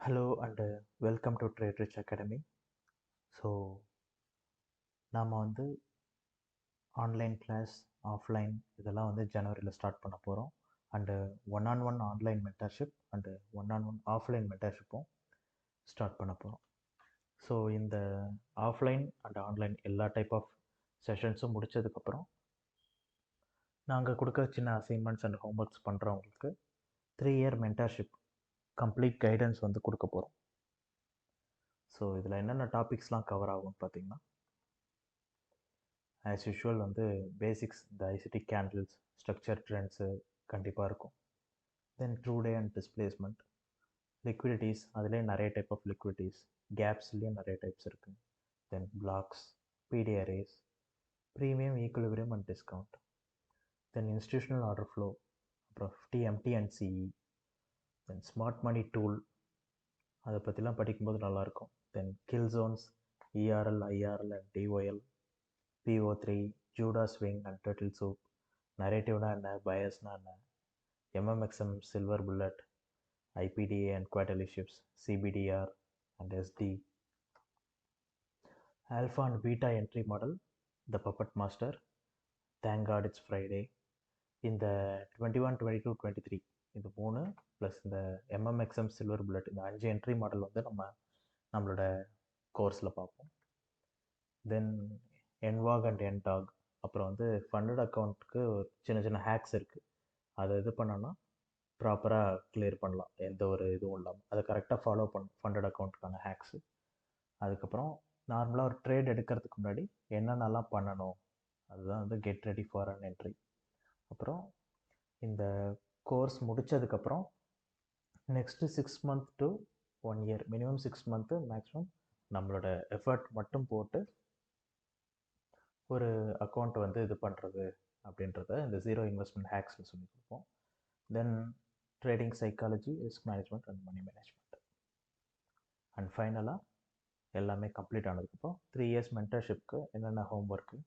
Hello and welcome to Trade Rich Academy. So நாம் வந்து online class offline இதெல்லாம் வந்து ஜனவரியில் ஸ்டார்ட் பண்ண போகிறோம். And one online mentorship and one offline மென்டர்ஷிப்பும் ஸ்டார்ட் பண்ண போகிறோம். ஸோ இந்த ஆஃப்லைன் அண்ட் ஆன்லைன் எல்லா டைப் ஆஃப் செஷன்ஸும் முடித்ததுக்கப்புறம் நாங்கள் கொடுக்குற சின்ன அசைன்மெண்ட்ஸ் அண்ட் ஹோம்ஒர்க்ஸ் பண்ணுறவங்களுக்கு 3 இயர் மென்டர்ஷிப் கம்ப்ளீட் கைடன்ஸ் வந்து கொடுக்க போகிறோம். ஸோ இதில் என்னென்ன டாபிக்ஸ்லாம் கவர் ஆகும்னு பார்த்தீங்கன்னா, ஆஸ் யூஷுவல் வந்து பேசிக்ஸ் இந்த ஐசிடி கேண்டில்ஸ் ஸ்ட்ரக்சர் ட்ரெண்ட்ஸு கண்டிப்பாக இருக்கும். Then true day and displacement, liquidities, அதுலேயே நிறைய டைப் ஆஃப் லிக்விடிட்டிஸ், கேப்ஸ்லேயும் நிறைய டைப்ஸ் இருக்குது. Then blocks, PDRAs, premium equilibrium and discount, then institutional order flow, அப்புறம் DMT and CE, then smart money tool, அதை பற்றிலாம் படிக்கும்போது நல்லாயிருக்கும். Then kill zones, ERL, IRL and DOL, PO3, Judas swing and turtle soup, நரேட்டிவ்னா என்ன, பயஸ்னா என்ன, MMXM silver bullet, IPDA and quarterly shifts, CBDR and SD, alpha and beta entry model, the puppet master, thank god it's Friday. இந்த 21, 22, 23 இது 3 plus இந்த MMXM silver bullet, இந்த 5 entry model வந்து நம்மளோட கோர்ஸில் பார்ப்போம். தென் என்வாக் அண்ட் என்டாக், அப்புறம் வந்து ஃபண்டட் அக்கௌண்ட்டுக்கு சின்ன சின்ன ஹேக்ஸ் இருக்குது. அதை இது பண்ணோன்னா ப்ராப்பராக கிளியர் பண்ணலாம், எந்த ஒரு இதுவும் இல்லாமல். அதை கரெக்டாக ஃபாலோ பண்ணும் ஃபண்டட் அக்கௌண்ட்டுக்கான ஹேக்ஸு. அதுக்கப்புறம் நார்மலாக ஒரு ட்ரேட் எடுக்கிறதுக்கு முன்னாடி என்னென்னலாம் பண்ணணும், அதுதான் வந்து get ready for an entry. அப்புறம் இந்த கோர்ஸ் முடித்ததுக்கப்புறம் next 6 month to 1 year, minimum 6 month, maximum நம்மளோட எஃபர்ட் மட்டும் போட்டு ஒரு அக்கௌண்ட் வந்து இது பண்ணுறது அப்படின்றத இந்த ஜீரோ இன்வெஸ்ட்மெண்ட் ஹேக்ஸில் சொல்லி கொடுப்போம். Then trading psychology, risk management and money management. And ஃபைனலாக எல்லாமே கம்ப்ளீட் ஆனதுக்கப்புறம் 3 இயர்ஸ் மென்டர்ஷிப்க்கு என்னென்ன ஹோம் ஒர்க்கு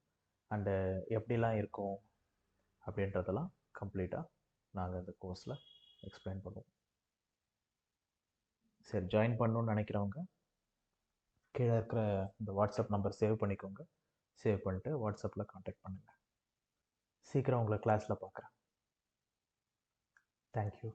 அண்டு எப்படிலாம் இருக்கும் அப்படின்றதெல்லாம் கம்ப்ளீட்டாக நாங்கள் இந்த கோர்ஸில் எக்ஸ்பிளைன் பண்ணுவோம். சரி, ஜாயின் பண்ணணுன்னு நினைக்கிறவங்க கீழே இருக்கிற இந்த வாட்ஸ்அப் நம்பர் சேவ் பண்ணிக்கோங்க. சேவ் பண்ணிட்டு வாட்ஸ்அப்பில் காண்டாக்ட் பண்ணுங்கள். சீக்கிரம் உங்களை கிளாஸில் பார்க்குறேன். தேங்க்யூ.